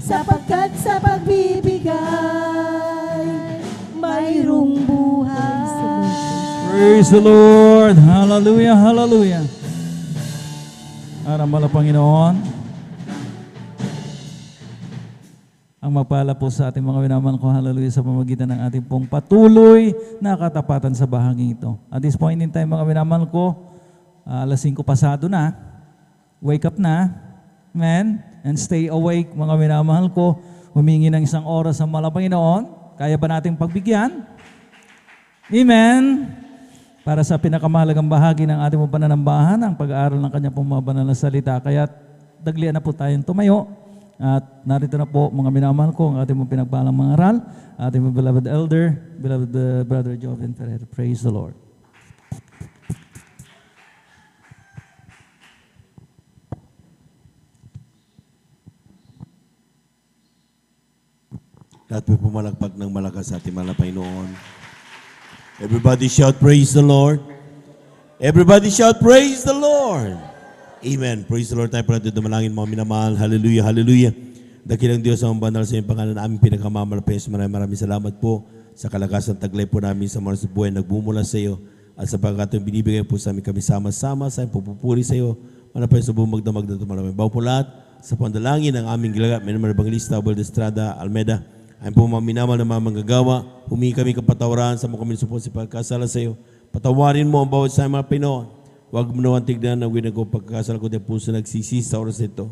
sapagkat sa pagbibigay, mayroong buhay. Praise the Lord. Hallelujah, hallelujah. Arambala Panginoon. Ang mapala po sa ating mga winaman ko, hallelujah, sa pamagitan ng ating pong patuloy na katapatan sa bahaging ito. At this point in time, mga winaman ko, alas 5 pasado na, wake up na, amen, and stay awake, mga minamahal ko, humingi ng isang oras ang mahal na Panginoon, kaya ba nating pagbigyan? Amen. Para sa pinakamahalagang bahagi ng ating pananambahan, ang pag-aaral ng kanya pong mga banal na salita. Kaya daglian na po tayong tumayo. At narito na po mga minamahal ko ang ating mga pinagpalang mga aral, ating mga beloved elder, beloved brother Joven Ferrer. Praise the Lord. Lahat po pumalagpag ng malakas sa ating mahal na Panginoon. Everybody shout, praise the Lord. Everybody shout, praise the Lord. Amen. Praise the Lord. Tayo po natin dumalangin mga minamahal. Hallelujah, hallelujah. Dakilang Diyos ang banal sa iyong pangalan na aming pinakamamalapay. Maraming salamat po sa kalakasan taglay po namin sa mga buhay nagbumula sa iyo. At sa pagkatong binibigay po sa amin kami sama-sama sa iyong pupupuri sa iyo. Manapay sa buong magdamag na tumalamay. Bawa po lahat sa pandalangin ng aming gilagat. Minamang Evangelista, Abel Estrada, Almeda. Ayun po mga minamal na mga manggagawa. Humingi kami kapatawaran sa mga kami supon sa pagkasala sa iyo. Patawarin mo ang bawat sa mga Pinoon. Huwag mo naman tignan na winag ko pagkakasal ko din puso nagsisi sa oras nito.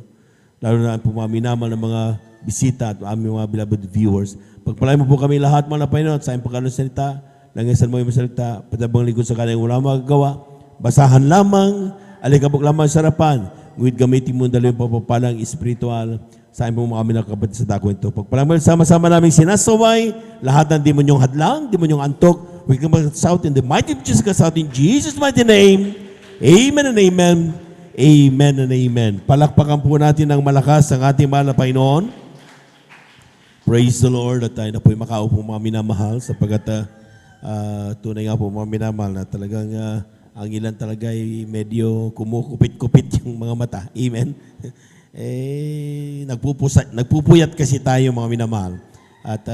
Lalo na po mga minamal na mga bisita at aming mga beloved viewers. Pagpalay mo po kami lahat mga Panginoon sa iyong pagkakaroon salita. Langisan mo yung salita. Patabang lingkod sa kanyang wala magagawa. Basahan lamang. Alikabok lamang sa harapan. Ngunit gamitin mo dalo yung papapalang espiritual sa aming mga kami nakakapatid sa dako ito. Pagpalay mo sama-sama namin sinasaway. Lahat ng demonyong hadlang, demonyong antok. We can shout in the mighty of Jesus, shout in Jesus' mighty name. Amen and amen. Amen and amen. Palakpakan po natin ng malakas ang ating mahal na Panginoon. Praise the Lord. At tayo na po'y makaupo mga minamahal sapagkat tunay nga po mga minamahal na talagang ang ilan talaga ay medyo kumukupit-kupit yung mga mata. Amen. Nagpupuyat kasi tayo mga minamahal. At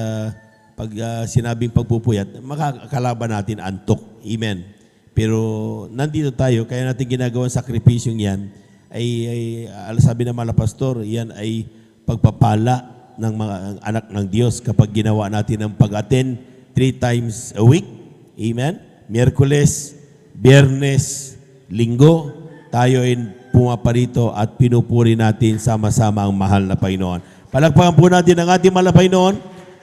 pag sinabing pagpupuyat, makakalaban natin antok. Amen. Pero nandito tayo, kaya natin ginagawang sakripisyong yan, ay sabi ng mga pastor, yan ay pagpapala ng mga anak ng Diyos kapag ginawa natin ang pag-attend 3 times a week. Amen? Miyerkules, Biyernes, Linggo, tayo ay pumaparito at pinupuri natin sama-sama ang mahal na Panginoon. Palakpakan po natin ang ating mahal na Panginoon.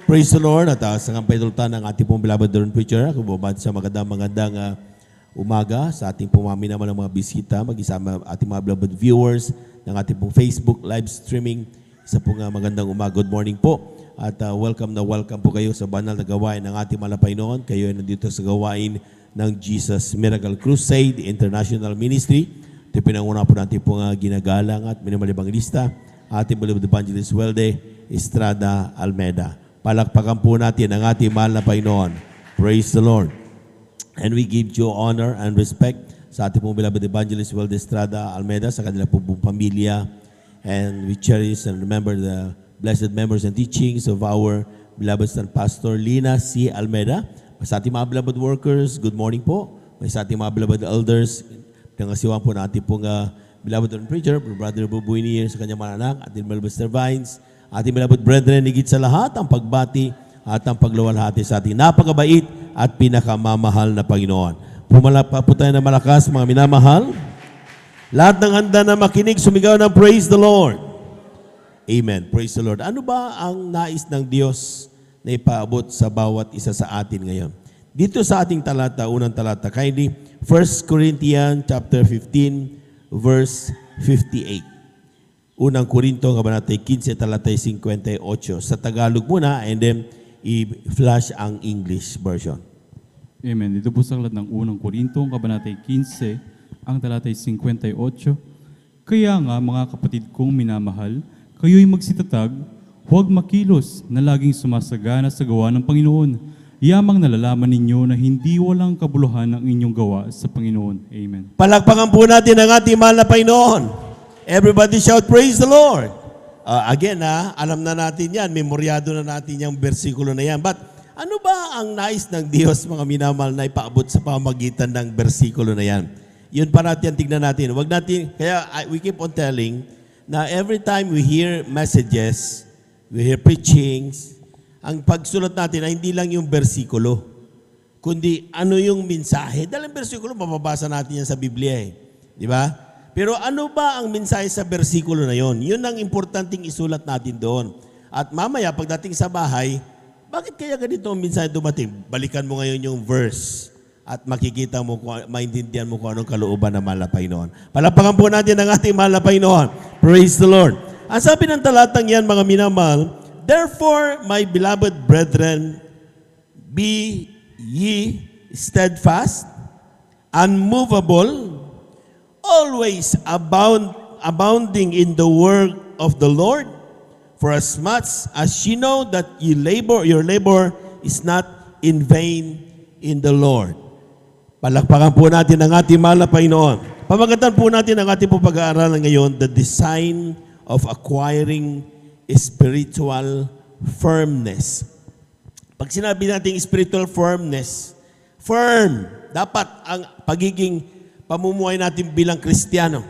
Praise the Lord. At sa kampaytultan ng ating pong beloved Dorn Preacher, kumabad sa magandang umaga sa ating pumami naman ng mga bisita, mag-isama ating mga beloved viewers ng ating pong Facebook live streaming. Isa pong magandang umaga. Good morning po. At welcome po kayo sa banal na gawain ng ating mahal na Panginoon. Kayo ay nandito sa gawain ng Jesus Miracle Crusade International Ministry. Ito pinanguna po natin pong ginagalang at minimal evangelista, ating beloved evangelist Welde Estrada Almeda. Palakpakan po natin ang ating mahal na Panginoon. Praise the Lord. And we give you honor and respect sa ating pong beloved evangelist Welde Estrada Almeda, sa kanila pong pamilya. And we cherish and remember the blessed members and teachings of our beloved son Pastor Lina C. Almeda. Sa ating mga beloved workers, good morning po. May sa ating mga beloved elders, pinangasiwang po natin pong beloved preacher, Brother Bubuini sa kanyang mga anak, ating beloved Mr. Vines, ating beloved brethren, higit sa lahat, ang pagbati at ang pagluwalhati sa ating napakabait at pinakamamahal na Panginoon. Pumalapa po tayo na malakas, mga minamahal. Lahat ng handa na makinig, sumigaw ng praise the Lord. Amen. Praise the Lord. Ano ba ang nais ng Diyos na ipaabot sa bawat isa sa atin ngayon? Dito sa ating talata, unang talata, kindly, 1 Corinthians chapter 15, verse 58. Unang Korinto, kabanata 15, talata 58. Sa Tagalog muna, and then i-flash ang English version. Amen. Dito po sa aklat ng unang Korinto, kabanata 15, ang talata 58. Kaya nga, mga kapatid kong minamahal, kayo'y magsitatag, huwag makilos na laging sumasagana sa gawa ng Panginoon. Yamang nalalaman ninyo na hindi walang kabuluhan ang inyong gawa sa Panginoon. Amen. Palakpakan po natin ang ating mahal na Panginoon. Everybody shout, praise the Lord. again, alam na natin yan, memoryado na natin yung versikulo na yan. But ano ba ang nais ng Diyos, mga minamahal, na ipaabot sa pamamagitan ng versikulo na yan? Yun pa natin, tignan natin. Wag natin, kaya we keep on telling na every time we hear messages, we hear preachings, ang pagsulat natin ay hindi lang yung versikulo, kundi ano yung mensahe. Dahil ang versikulo, mababasa natin yan sa Biblia eh. Di ba? Pero ano ba ang mensahe sa versikulo na yon? Yun ang importanteng isulat natin doon. At mamaya, pagdating sa bahay, bakit kaya ganito ang mensahe dumating? Balikan mo ngayon yung verse at makikita mo, maintindihan mo kung anong kalooban ng mahal na Panginoon. Palapakan po natin ang ating mahal na Panginoon. Praise the Lord. Ang sabi ng talatang yan, mga minamahal, therefore, my beloved brethren, be ye steadfast, unmovable, always abounding in the work of the Lord, for as much as you know that your labor is not in vain in the Lord. Palakpakan po natin ang ating mahal na Panginoon. Pamagatan po natin ang ating pag-aaralan ngayon, the design of acquiring spiritual firmness. Pag sinabi natin spiritual firmness, firm, dapat ang pagiging pamumuhay natin bilang Kristiyano.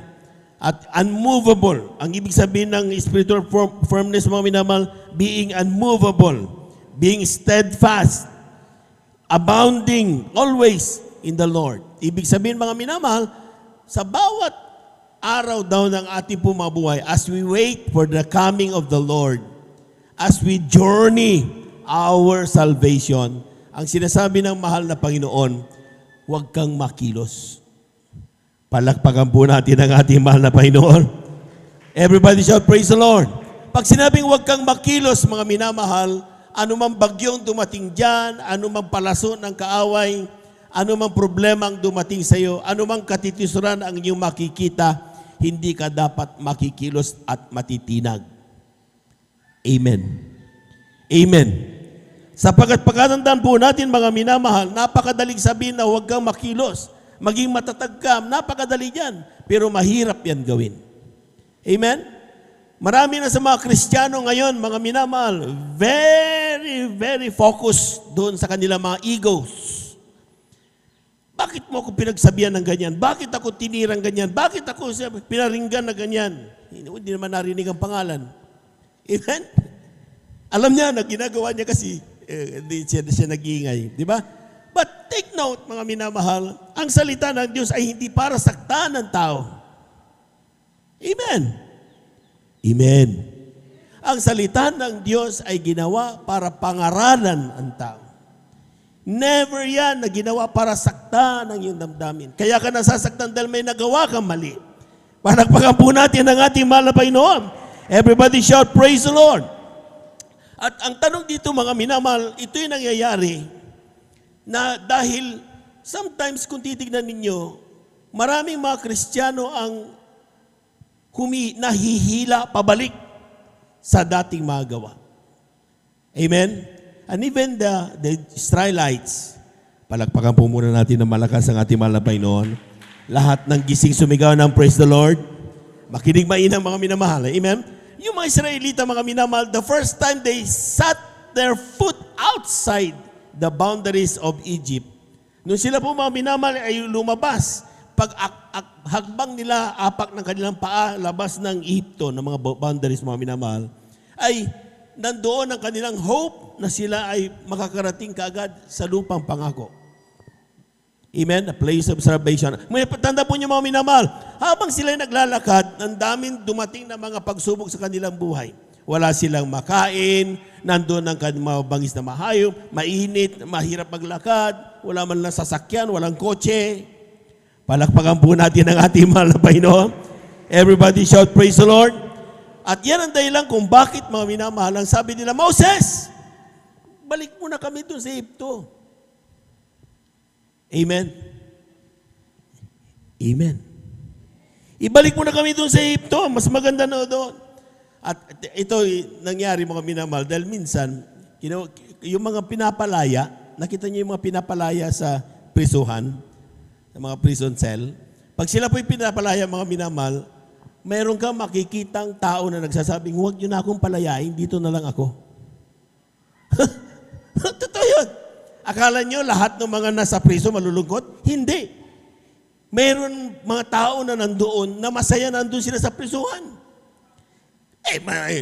At unmovable, ang ibig sabihin ng spiritual firmness, mga minamahal, being unmovable, being steadfast, abounding always in the Lord. Ibig sabihin, mga minamahal, sa bawat araw daw ng ating pumabuhay, as we wait for the coming of the Lord, as we journey our salvation, ang sinasabi ng mahal na Panginoon, huwag kang makilos. Palakpakan po natin ang ating mahal na Panginoon. Everybody shout, praise the Lord. Pag sinabing huwag kang makilos, mga minamahal, anumang bagyong dumating dyan, anumang palaso ng kaaway, anumang problema ang dumating sa iyo, anumang katitisuran ang inyong makikita, hindi ka dapat makikilos at matitinag. Amen. Amen. Sapagkat pagkatandaan po natin, mga minamahal, napakadaling sabihin na huwag kang makilos. Maging matatag ka, napakadali yan. Pero mahirap yan gawin. Amen? Marami na sa mga Kristiyano ngayon, mga minamahal, very, very focused doon sa kanilang mga egos. Bakit mo ako pinagsabihan ng ganyan? Bakit ako tinirang ganyan? Bakit ako pinaringgan na ganyan? Hindi naman narinig ang pangalan. Amen? Alam niya na ginagawa niya kasi hindi siya nag-iingay. Di ba? But take note, mga minamahal, ang salita ng Diyos ay hindi para saktan ng tao. Amen. Amen. Ang salita ng Diyos ay ginawa para pangaralan ang tao. Never yan na ginawa para saktan ang iyong damdamin. Kaya ka nasasaktan dahil may nagawa kang mali. Palakpakan po natin ang ating mahal na Panginoon. Everybody shout, praise the Lord. At ang tanong dito, mga minamahal, ito yung nangyayari na dahil sometimes kung titignan ninyo, maraming mga Kristiyano ang nahihila pabalik sa dating mga gawa. Amen? And even the Israelites, palakpakan po muna natin ng malakas ang ating mahal na Panginoon. Lahat ng gising sumigaw ng praise the Lord. Makinig mainang mga minamahal. Amen? Yung mga Israelita, mga minamahal, the first time they set their foot outside the boundaries of Egypt, nung sila po mga minamahal ay lumabas, pag hakbang nila, apak ng kanilang paa, labas ng Egypto, ng mga boundaries, mga minamahal, ay nandoon ang kanilang hope na sila ay makakarating kaagad sa lupang pangako. Amen? A place of salvation. May tanda po niyo, mga minamahal, habang sila ay naglalakad, ang daming dumating na mga pagsubok sa kanilang buhay. Wala silang makain, nandoon ang kanilang bangis na mahayop, mainit, mahirap maglakad, wala man lang sasakyan, walang kotse. Palakpakan po natin ang ating mahal na Panginoon. Everybody shout, praise the Lord. At yan ang dahilan kung bakit, mga minamahal, ang sabi nila, Moses, balik muna kami doon sa Egypto. Amen. Amen. Ibalik muna kami doon sa Egypto, mas maganda na doon. At ito nangyari, mga minamahal, dahil minsan, yung mga pinapalaya, nakita niyo yung mga pinapalaya sa prisuhan, sa mga prison cell, pag sila po'y pinapalaya, mga minamahal, meron kang makikitang tao na nagsasabing, huwag niyo na akong palayain, dito na lang ako. Totoo yun. Akala niyo lahat ng mga nasa priso malulungkot? Hindi. Meron mga tao na nandoon na masaya nandoon sila sa prisuhan.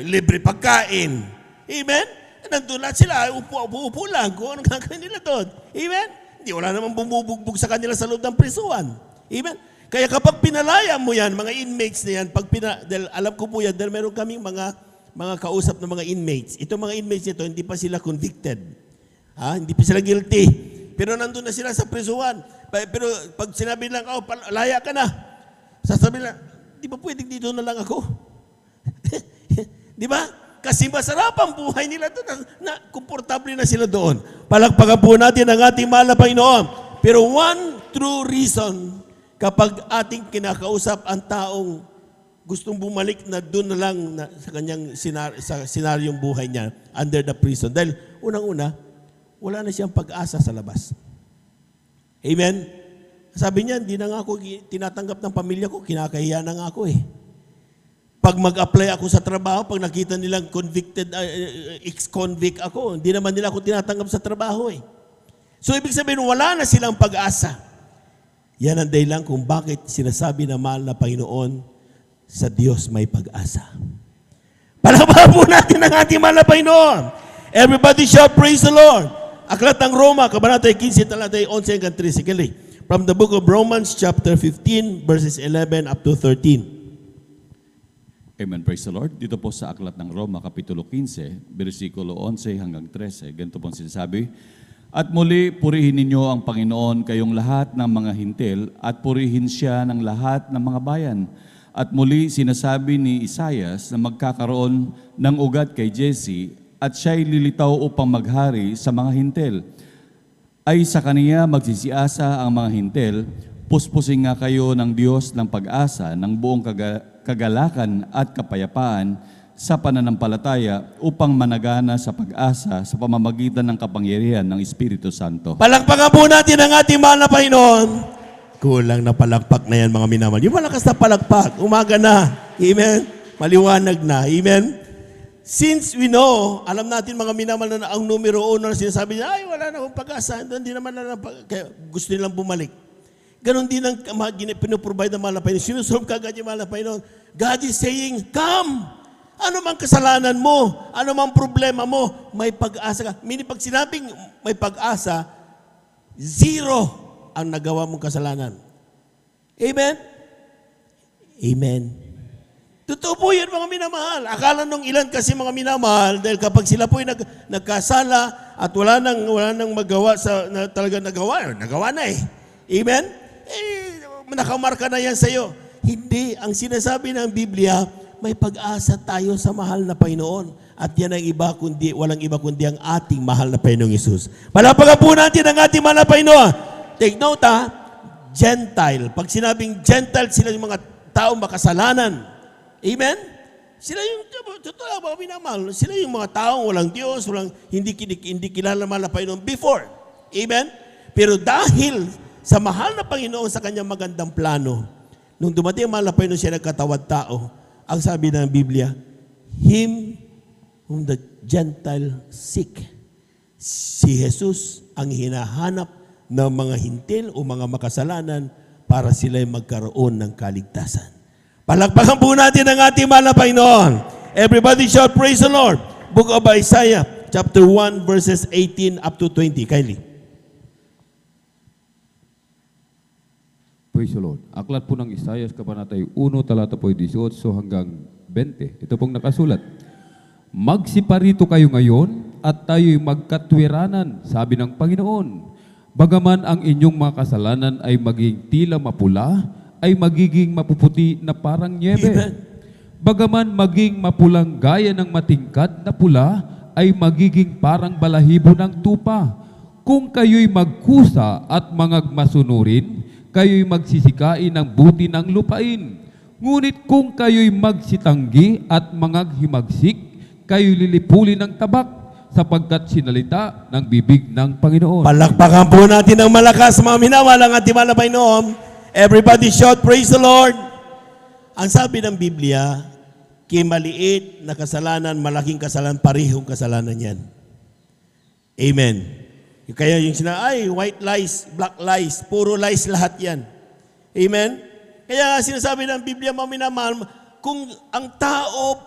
Libre pagkain. Amen? Nandun lahat sila, upo lang kung anong gagawin nila doon. Amen? Hindi, wala namang bumubugbog sa kanila sa loob ng prisuhan. Amen? Kaya kapag pinalaya mo yan, mga inmates na yan, dahil alam ko po yan, dahil meron kaming mga kausap ng mga inmates. Itong mga inmates nito, hindi pa sila convicted. Hindi pa sila guilty. Pero nandun na sila sa prisuhan. Pero pag sinabi lang, laya ka na. Sasabihin lang, di ba pwedeng dito na lang ako? Di ba? Kasi masarap ang buhay nila doon. Komportable na sila doon. Palakpakan po natin ang ating mahal na Panginoon. Pero one true reason, kapag ating kinakausap ang taong gustong bumalik na doon na lang sa kanyang senaryong buhay niya, under the prison. Dahil unang-una, wala na siyang pag-asa sa labas. Amen? Sabi niya, hindi na nga ako tinatanggap ng pamilya ko, kinakahiya na nga ako eh. Pag mag-apply ako sa trabaho, pag nakita nilang convicted, ex-convict ako, hindi naman nila ako tinatanggap sa trabaho eh. So ibig sabihin, wala na silang pag-asa. Yan ang dahilan kung bakit sinasabi na mahal na Panginoon, sa Diyos may pag-asa. Palakpakan po natin ang ating mahal na Panginoon. Everybody shout, praise the Lord. Aklat ng Roma, Kabanata 15, talatay 11 hanggang 13. From the book of Romans, chapter 15, verses 11 up to 13. Amen, praise the Lord. Dito po sa Aklat ng Roma, Kapitulo 15, versikulo 11 hanggang 13. Ganito pong sinasabi, at muli purihin ninyo ang Panginoon kayong lahat ng mga hintil at purihin siya ng lahat ng mga bayan. At muli sinasabi ni Isaias na magkakaroon ng ugat kay Jesse at siya'y lilitaw upang maghari sa mga hintil. Ay sa kaniya magsisiasa ang mga hintil, puspusin nga kayo ng Diyos ng pag-asa ng buong kagalakan at kapayapaan sa pananampalataya upang managana sa pag-asa sa pamamagitan ng kapangyarihan ng Espiritu Santo. Palakpakan po natin ang ating mahal na Panginoon. Kulang na palakpak na yan mga minamahal. Yung malakas na palakpak, umaga na. Amen? Maliwanag na. Amen? Since we know, alam natin mga minamahal na ang numero 1 na sinasabi niya, ay wala na akong pag-asa, hindi naman na kaya gusto nilang bumalik. Ganon din ang pinoprovide ng mahal na Panginoon. Sinusolve ka agad yung mahal na Panginoon. God is saying, come! Ano mang kasalanan mo, ano mang problema mo, may pag-asa ka. Meaning pag sinabing may pag-asa, zero ang nagawa mong kasalanan. Amen? Amen. Totoo po yan mga minamahal. Akala nung ilan kasi mga minamahal, dahil kapag sila po nagkasala at wala nang magawa na talaga nagawa na eh. Amen? Nakamarka na yan sa'yo. Hindi. Ang sinasabi ng Biblia, may pag-asa tayo sa mahal na Panginoon. At yan ang walang iba kundi ang ating mahal na Panginoong Isus. Palapagan po natin ang ating mahal na Panginoon. Take note Gentile. Pag sinabing Gentile, sila yung mga taong makasalanan. Amen? Sila yung, totoo lang mga minamahal, sila yung mga taong walang Diyos, hindi kilala mahal na Panginoon before. Amen? Pero dahil sa mahal na Panginoon sa kanyang magandang plano, nung dumating ang mahal na Panginoon siya nagkatawad tao, ang sabi ng Biblia, Him whom the Gentile seek. Si Jesus ang hinahanap ng mga hintil o mga makasalanan para sila'y magkaroon ng kaligtasan. Palakpakan po natin ang ating mahal na Panginoon. Everybody shout, praise the Lord. Book of Isaiah, chapter 1, verses 18 up to 20. Kylie. Praise the Lord. Aklat po ng Isaiah, Kabanatay 1, talata po 18 hanggang 20. Ito pong nakasulat. Magsiparito kayo ngayon at tayo'y magkatwiranan, sabi ng Panginoon. Bagaman ang inyong mga kasalanan ay maging tila mapula, ay magiging mapuputi na parang nyebe. Amen. Bagaman maging mapulang gaya ng matingkad na pula, ay magiging parang balahibo ng tupa. Kung kayo'y magkusa at mangagmasunurin, kayo'y magsisikain ng buti ng lupain. Ngunit kung kayo'y magsitanggi at mangaghimagsik, kayo'y lilipulin ng tabak sapagkat sinalita ng bibig ng Panginoon. Palakpakan po natin ang malakas mga minamahal ang ating mahal na Panginoon. Everybody shout, praise the Lord. ang sabi ng Biblia, maliit na kasalanan, malaking kasalanan, parehong kasalanan yan. Amen. Kaya yung white lies, black lies, puro lies lahat yan. Amen? Kaya sinasabi ng Biblia, mga minamahal, kung ang tao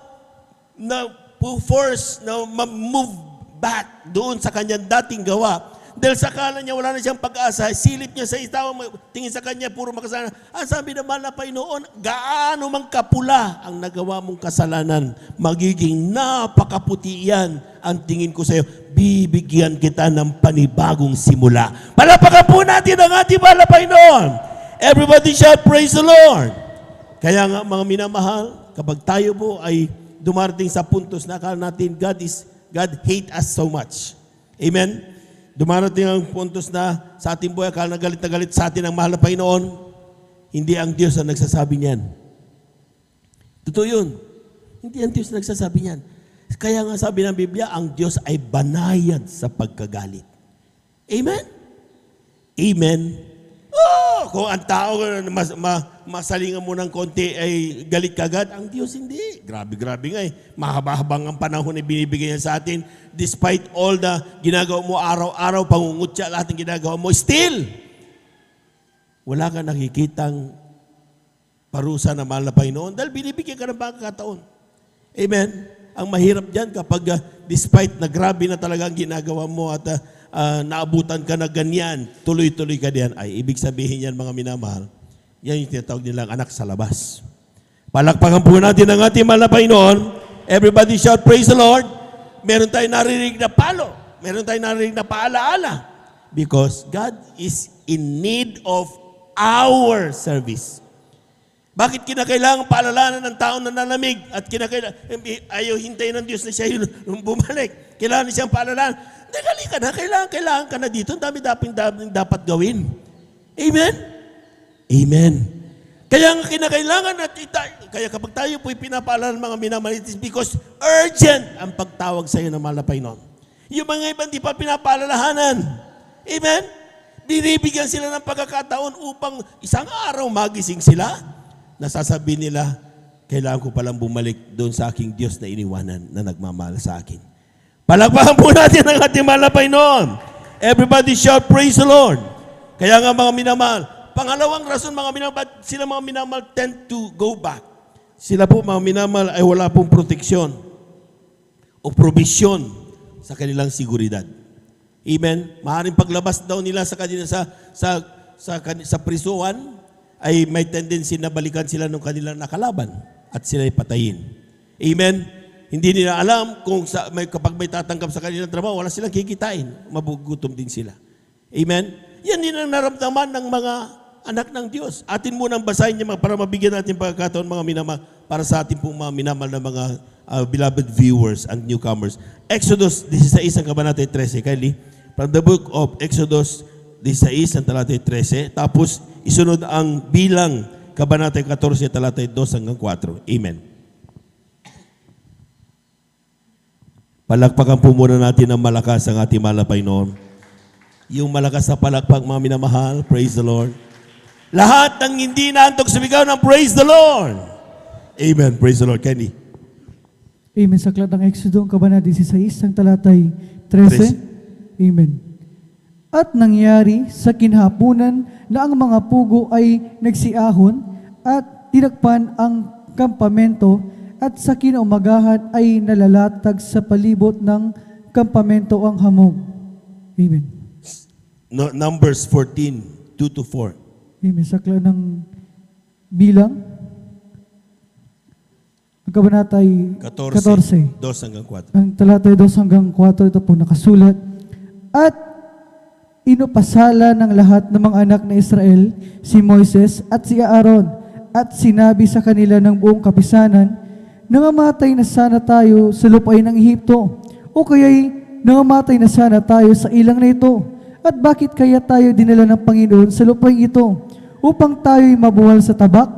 na force na move back doon sa kanyang dating gawa, dahil sa akala niya wala na siyang pag-asa, silip niya sa tao, tingin sa kanya, puro makasalanan. Ang sabi ng mahal na Panginoon, gaano mang kapula ang nagawa mong kasalanan, magiging napakaputi yan. Ang tingin ko sa iyo, bibigyan kita ng panibagong simula. Palapakan po natin ang ating mahal na Panginoon. Everybody shout, praise the Lord. Kaya nga mga minamahal, kapag tayo po ay dumarating sa puntos na akala natin, God hate us so much. Amen? Dumarating ang puntos na sa ating buhay, akala na galit sa atin ang mahal na Panginoon, hindi ang Diyos ang nagsasabi niyan. Totoo yun. Hindi ang Diyos ang nagsasabi niyan. Kaya nga sabi ng Biblia, ang Diyos ay banayad sa pagkagalit. Amen? Amen? Oh, kung ang tao masalingan mo ng konti ay galit kagad, ang Diyos hindi. Grabe nga eh. Mahaba-habang ang panahon na binibigay niya sa atin. Despite all the ginagawa mo araw-araw, pangungutya, lahat ng ginagawa mo, still, wala ka nakikitang parusa na mahal na Panginoon dahil binibigyan ka ng pagkakataon. Amen? Ang mahirap dyan kapag despite na grabe na talaga ang ginagawa mo at naabutan ka na ganyan, tuloy-tuloy ka diyan, ay ibig sabihin yan mga minamahal, yan yung tinatawag nilang anak sa labas. Palakpakan po natin ang ating mahal na Panginoon. Everybody shout, praise the Lord. Meron tayong naririnig na palo. Meron tayong naririnig na paalaala. Because God is in need of our service. Bakit kinakailangan paalalahanan ng tao na nalamig at ayaw hintayin ng Diyos na siya yung bumalik? Kailangan siyang paalalahanan. Dali ka na, kailangan ka na dito. Ang dami dapat gawin. Amen? Amen. Kaya ang kinakailangan kaya kapag tayo po'y pinapaalala ng mga minamaliit is because urgent ang pagtawag sa iyo ng mahal na Panginoon. Yung mga ibang di pa pinapaalalahanan. Amen? Binibigyan sila ng pagkakataon upang isang araw magising sila. Nasasabi nila, kailangan ko palang bumalik doon sa aking Diyos na iniwanan na nagmamahal sa akin. Palakpakan po natin ang ating mahal na Panginoon. Everybody shout, praise the Lord. Kaya nga mga minamahal, pangalawang rason mga minamahal, sila mga minamahal tend to go back. Sila po mga minamahal ay wala pong proteksyon o probisyon sa kanilang seguridad. Amen? Maaaring paglabas daw nila sa kanila sa prisuan, ay may tendency na balikan sila ng kanilang nakalaban at sila'y patayin. Amen? Hindi nila alam kung kapag may tatanggap sa kanilang trabaho, wala silang kikitain. Magugutom din sila. Amen? Yan din ang naramdaman ng mga anak ng Diyos. Atin munang basahin niya para mabigyan natin pagkakataon mga minamahal para sa ating pong mga minamahal na mga beloved viewers and newcomers. Exodus 16 ang kabanata 13. Kylie, from the book of Exodus 16 ang talatay 13. Tapos isunod ang bilang kabanata 14 talatay 2 hanggang 4. Amen. Palakpakan po muna natin ng malakas ang ating mahal na Panginoon. Yung malakas na palakpak, mga minamahal, praise the Lord. Lahat ng hindi naantok sumigaw ng praise the Lord. Amen. Praise the Lord. Kenny. Amen. Sa aklat ng Exodo, kabanata 16, ang talatay 13. Amen. At nangyari sa kinhapunan na ang mga pugo ay nagsiahon at tinakpan ang kampamento at sa kinaumagahan ay nalalatag sa palibot ng kampamento ang hamog. Amen. No, Numbers 14, 2-4. Amen. Sa aklat ng bilang, ang kabanata ay 14. 2 hanggang 4. Ang talatay 2 hanggang 4, ito po nakasulat. At inupasala ng lahat ng mga anak na Israel si Moises at si Aaron at sinabi sa kanila ng buong kapisanan, nangamatay na sana tayo sa lupain ng Ehipto o kaya'y nangamatay na sana tayo sa ilang na ito. At bakit kaya tayo dinala ng Panginoon sa lupain ito upang tayo'y mabuwal sa tabak?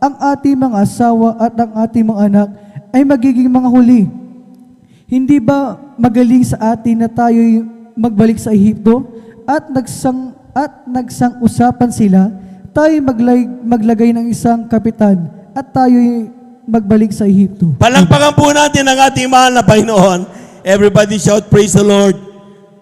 Ang ating mga asawa at ang ating mga anak ay magiging mga huli. Hindi ba magaling sa atin na tayo'y magbalik sa Ehipto at nagsang-usapan sila, tayo maglagay ng isang kapitan at tayo'y magbalik sa Ehipto. Palakpakan po natin ang ating mahal na Panginoon. Everybody shout, praise the Lord.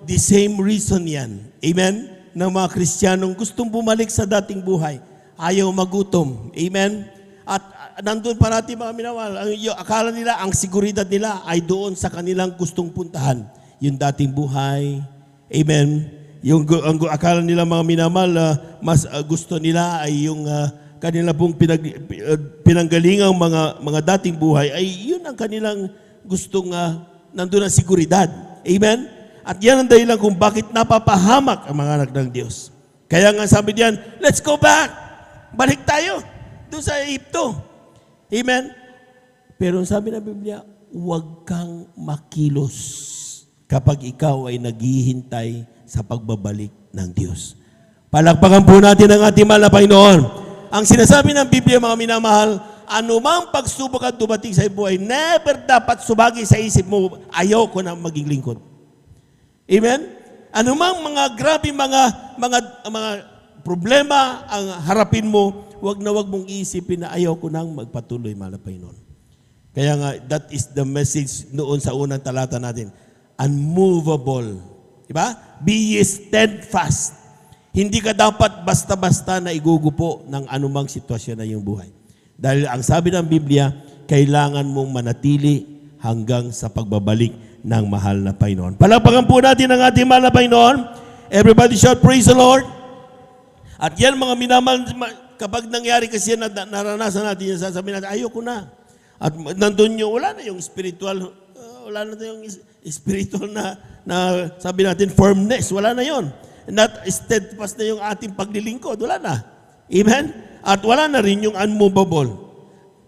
The same reason yan. Amen? Ng mga Kristiyanong gustong bumalik sa dating buhay. Ayaw magutom. Amen? At nandun pa natin mga minawal, akala nila, ang seguridad nila ay doon sa kanilang gustong puntahan. Yung dating buhay. Amen? Ang akala nila mga minamal, mas gusto nila ay yung kanila pong pinanggalingang mga dating buhay, ay yun ang kanilang gustong nandun ang seguridad. Amen? At yan ang dahilan kung bakit napapahamak ang mga anak ng Diyos. Kaya nga sabi diyan, let's go back. Balik tayo doon sa Egypto. Amen? Pero sabi ng Biblia, huwag kang makilos kapag ikaw ay naghihintay sa pagbabalik ng Diyos. Palakpakan po natin ang ating mahal na Panginoon. Ang sinasabi ng Biblia, mga minamahal, anumang pagsubok at dumating sa buhay, never dapat subagi sa isip mo, ayaw ko na maging lingkod. Amen? Anumang mga grabe mga problema ang harapin mo, wag na wag mong iisipin na ayaw ko nang magpatuloy, mahal na Panginoon. Kaya nga, that is the message noon sa unang talata natin. Unmovable. Diba? Be ye steadfast. Hindi ka dapat basta-basta na igugupo ng anumang sitwasyon na iyong buhay. Dahil ang sabi ng Biblia, kailangan mong manatili hanggang sa pagbabalik ng mahal na Panginoon. Palakpakan po natin ang ating mahal na Panginoon. Everybody shout, praise the Lord. At yan mga minamahal, kapag nangyari kasi yan, naranasan natin yan, sasabihin natin, ayoko na. At nandun yung, wala na yung spiritual, wala na yung spiritual na sabi natin, firmness. Wala na yon. Not steadfast na yung ating paglilingkod. Wala na. Amen? At wala na rin yung unmovable.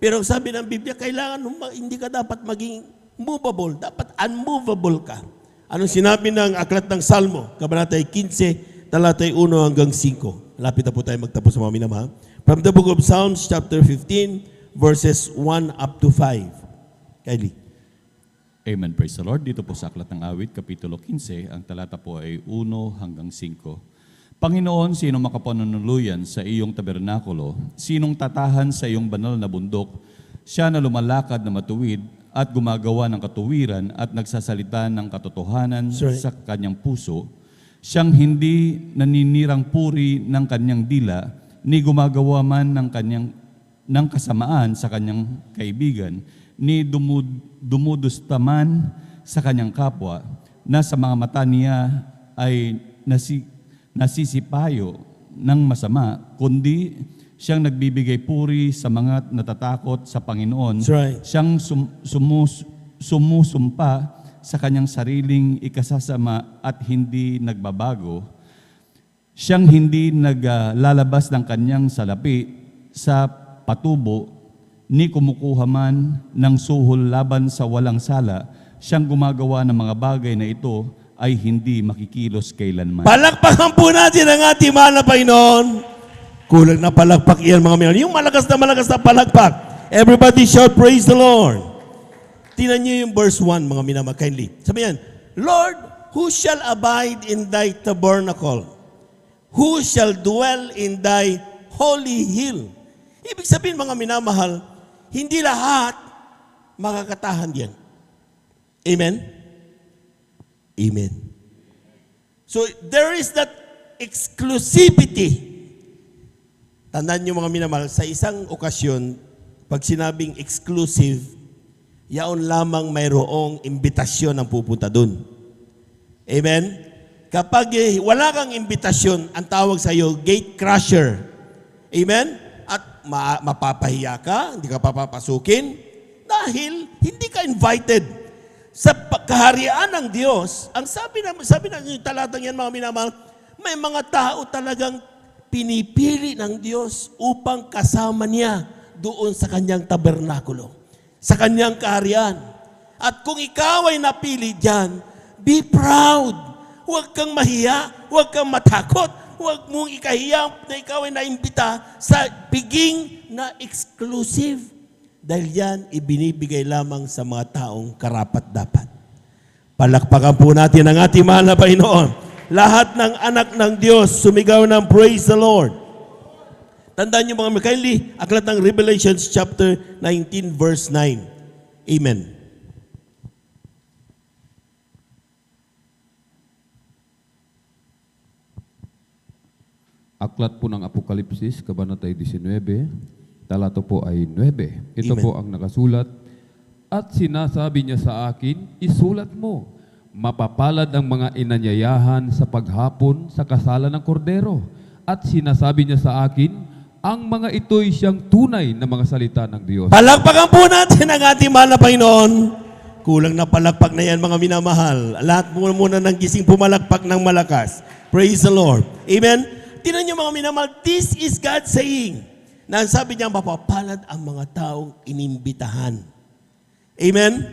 Pero sabi ng Biblia, kailangan hindi ka dapat maging movable. Dapat unmovable ka. Anong sinabi ng aklat ng Salmo? Kabanata 15, talatay 1 hanggang 5. Lapit na po tayo magtapos sa mga minamahal. From the book of Psalms, chapter 15, verses 1 up to 5. Kylie. Amen, praise the Lord. Dito po sa Aklat ng Awit, Kapitulo 15, ang talata po ay 1 hanggang 5. Panginoon, sino makapanunuluyan sa iyong tabernakulo? Sinong tatahan sa iyong banal na bundok? Siya na lumalakad na matuwid at gumagawa ng katuwiran at nagsasalita ng katotohanan sa kanyang puso. Siyang hindi naninirang puri ng kanyang dila, ni gumagawa man ng kasamaan sa kanyang kaibigan, ni dumudustaman sa kanyang kapwa, na sa mga mata niya ay nasisipayo ng masama, kundi siyang nagbibigay puri sa mga natatakot sa Panginoon. That's right. Siyang sumusumpa sa kanyang sariling ikasasama at hindi nagbabago. Siyang hindi naglalabas ng kanyang salapi sa patubo, ni kumukuha man ng suhol laban sa walang sala. Siyang gumagawa ng mga bagay na ito ay hindi makikilos kailanman. Palakpakan po natin ang ating mahal na Panginoon. Kulang na palakpak iyan mga minamahal. Yung malakas na palakpak. Everybody shout, praise the Lord. Tingnan niyo yung verse 1, mga minamahal, kindly. Sabi yan, Lord, who shall abide in thy tabernacle? Who shall dwell in thy holy hill? Ibig sabihin, mga minamahal, hindi lahat makakatahan diyan. Amen? Amen. So, there is that exclusivity. Tandaan niyo mga minamahal, sa isang okasyon, pag sinabing exclusive, yaon lamang mayroong imbitasyon ang pupunta dun. Amen? Kapag wala kang imbitasyon, ang tawag sa iyo, gate crusher. Amen? At mapapahiya ka, hindi ka papapasukin, dahil hindi ka invited. Sa kaharian ng Diyos, ang sabi ng talatang yan, mga minamahal, may mga tao talagang pinipili ng Diyos upang kasama niya doon sa kanyang tabernakulo, sa kanyang kaharian. At kung ikaw ay napili dyan, be proud. Huwag kang mahiya, huwag kang matakot, huwag mong ikahiya na ikaw ay naimbita sa piging na exclusive. Dahil yan, ibinibigay lamang sa mga taong karapat-dapat. Palakpakan po natin ang ating mahal na Panginoon. Lahat ng anak ng Diyos sumigaw ng praise the Lord. Tandaan niyo mga kindly, aklat ng Revelation chapter 19 verse 9. Amen. Aklat po ng Apokalipsis, Kabanata 19, talata po ay 9. Ito Amen. po ang nakasulat. At sinasabi niya sa akin, isulat mo, mapapalad ang mga inanyayahan sa paghapon sa kasalan ng kordero. At sinasabi niya sa akin, ang mga ito'y siyang tunay na mga salita ng Diyos. Palakpakan po natin ang ating mahal na Panginoon. Kulang na palakpak na yan mga minamahal. Lahat muna ng gising pumalakpak ng malakas. Praise the Lord. Amen? Tinan niyo mga minamahal, this is God saying. Na ang sabi niya, mapapalad ang mga taong inimbitahan. Amen?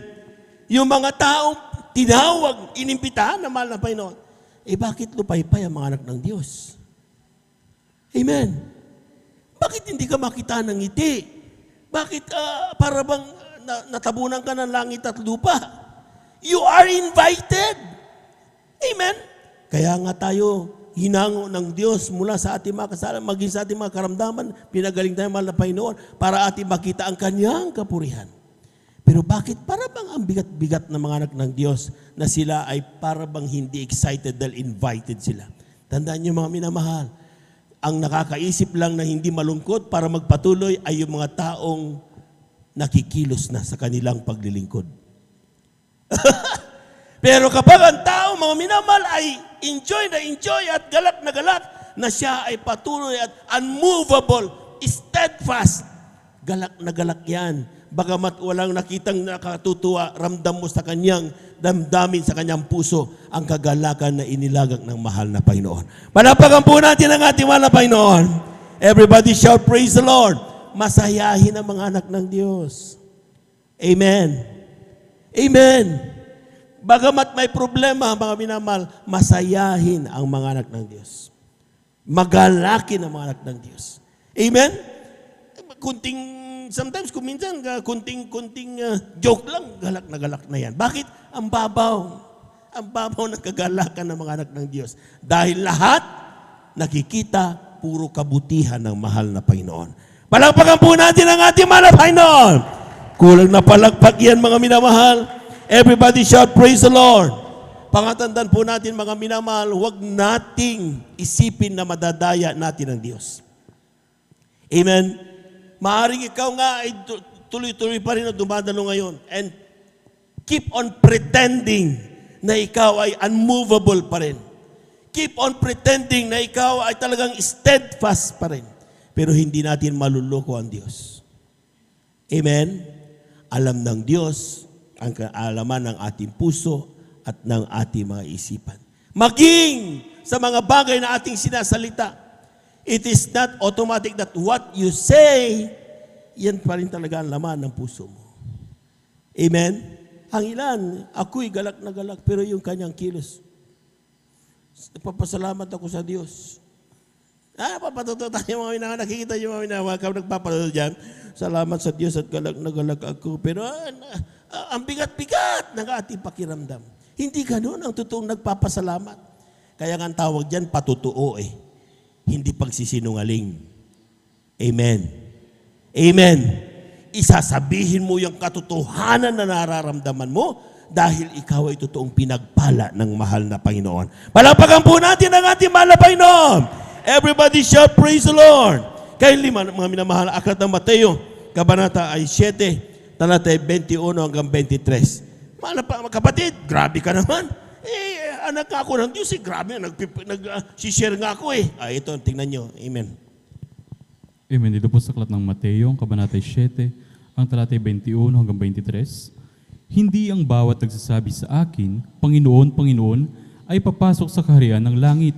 Yung mga taong tinawag, inimbitahan na mahal na Panginoon. Bakit lupaypay ang mga anak ng Diyos? Amen? Bakit hindi ka makita ng ngiti? Bakit para bang natabunan ka ng langit at lupa? You are invited. Amen? Kaya nga tayo, hinango ng Diyos mula sa ating mga kasalanan, maging sa ating mga karamdaman, pinagaling tayo mahal na Panginoon para ating makita ang kanyang kapurihan. Pero bakit para bang ang bigat-bigat ng mga anak ng Diyos na sila ay para bang hindi excited dahil invited sila? Tandaan niyo mga minamahal, ang nakakaisip lang na hindi malungkot para magpatuloy ay yung mga taong nakikilos na sa kanilang paglilingkod. Pero kapag ang tao, mga minamahal, ay enjoy at galak na siya ay patuloy at unmovable, steadfast, galak na galak yan. Bagamat walang nakitang nakatutuwa, ramdam mo sa kanyang damdamin, sa kanyang puso, ang kagalakan na inilagak ng mahal na Panginoon. Palapakan po natin ang ating mahal na Panginoon. Everybody shout, praise the Lord. Masayahin ang mga anak ng Diyos. Amen. Amen. Bagamat may problema, mga minamahal, masayahin ang mga anak ng Diyos. Magalakin ang mga anak ng Diyos. Amen? Sometimes, kuminsan, kunting joke lang, galak na yan. Bakit? Ang babaw ng kagalakan ng mga anak ng Diyos. Dahil lahat, nakikita, puro kabutihan ng mahal na Panginoon. Palakpakan po natin ang ating mahal na Panginoon. Kulang na palakpak yan, mga minamahal. Everybody shout, praise the Lord. Pangatandaan po natin, mga minamahal, huwag nating isipin na madadaya natin ang Diyos. Amen? Maaring ikaw nga ay tuloy-tuloy pa rin na dumadalo ngayon and keep on pretending na ikaw ay unmovable pa rin. Keep on pretending na ikaw ay talagang steadfast pa rin. Pero hindi natin maluloko ang Diyos. Amen? Alam ng Diyos ang kaalaman ng ating puso at ng ating mga isipan. Maging sa mga bagay na ating sinasalita, it is not automatic that what you say, yan pa rin talaga ang laman ng puso mo. Amen? Ang ilan, ako'y galak na galak, pero yung kanyang kilos, papasalamat ako sa Diyos. Papatuto tayo mga minamahal, nakikita yung mga minamahal, kapag nagpapatuto dyan, salamat sa Diyos at galak na galak ako. Pero ang bigat-bigat ng ating pakiramdam. Hindi ganun ang totoong nagpapasalamat. Kaya nga ang tawag dyan, patutuo hindi pagsisinungaling. Amen. Amen. Isasabihin mo yung katotohanan na nararamdaman mo dahil ikaw ay totoong pinagpala ng mahal na Panginoon. Palakpakan po natin ang ating mahal na Panginoon. Everybody shout, praise the Lord. Kaya mga minamahal, aklat ng Mateo, kabanata ay 7, talata 21 hanggang 23. Mga kapatid, grabe ka naman. Anak nga ako ng Diyos, grabe, nag-share nga ako ito, tingnan nyo. Amen. Amen. Dito po sa aklat ng Mateo, kabanata 7, ang talata 21 hanggang 23. Hindi ang bawat nagsasabi sa akin, Panginoon, Panginoon, ay papasok sa kaharian ng langit,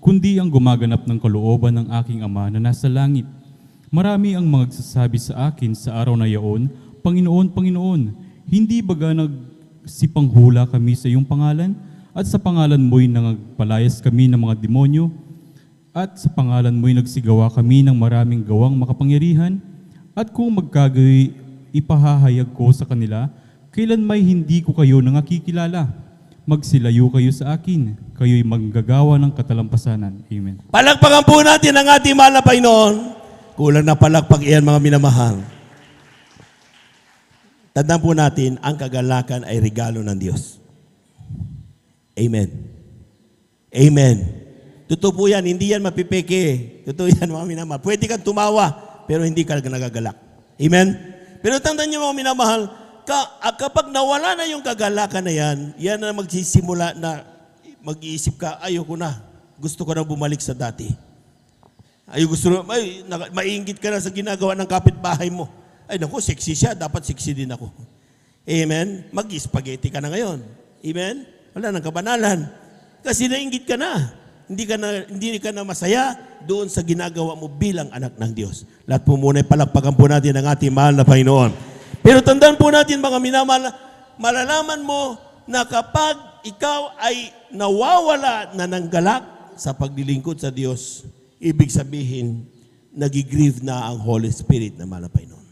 kundi ang gumaganap ng kalooban ng aking Ama na nasa langit. Marami ang magsasabi sa akin sa araw na yaon, Panginoon, Panginoon, hindi baga nagsipanghula kami sa iyong pangalan? At sa pangalan mo'y nagpalayas kami ng mga demonyo? At sa pangalan mo'y nagsigawa kami ng maraming gawang makapangyarihan? At kung magkagayoy, ipahahayag ko sa kanila, kailan may hindi ko kayo nangakikilala? Magsilayo kayo sa akin, kayo'y manggagawa ng katalampasanan. Amen. Palakpakan po natin ang ating mahal na Panginoon. Kulang na palakpak iyan, mga minamahal. Tandaan po natin, ang kagalakan ay regalo ng Diyos. Amen. Amen. Totoo po yan, hindi yan mapipeke. Totoo yan, mga minamahal. Pwede kang tumawa, pero hindi ka nagagalak. Amen? Pero tandaan niyo, mga minamahal, kapag nawala na yung kagalakan na yan na magsisimula na mag-iisip ka, ayoko na. Gusto ko na bumalik sa dati. Maiinggit ka na sa ginagawa ng kapitbahay mo. Ay naku, sexy siya, dapat sexy din ako. Amen? Mag-spaghetti ka na ngayon. Amen? Wala nang kabanalan. Kasi nainggit ka na. Hindi ka na masaya doon sa ginagawa mo bilang anak ng Diyos. Lahat po muna palakpakan po natin ang ating mahal na Panginoon. Pero tandaan po natin, mga minamahal, malalaman mo na kapag ikaw ay nawawala na ng galak sa paglilingkod sa Diyos, ibig sabihin, nagigrieve na ang Holy Spirit na mahal na Panginoon.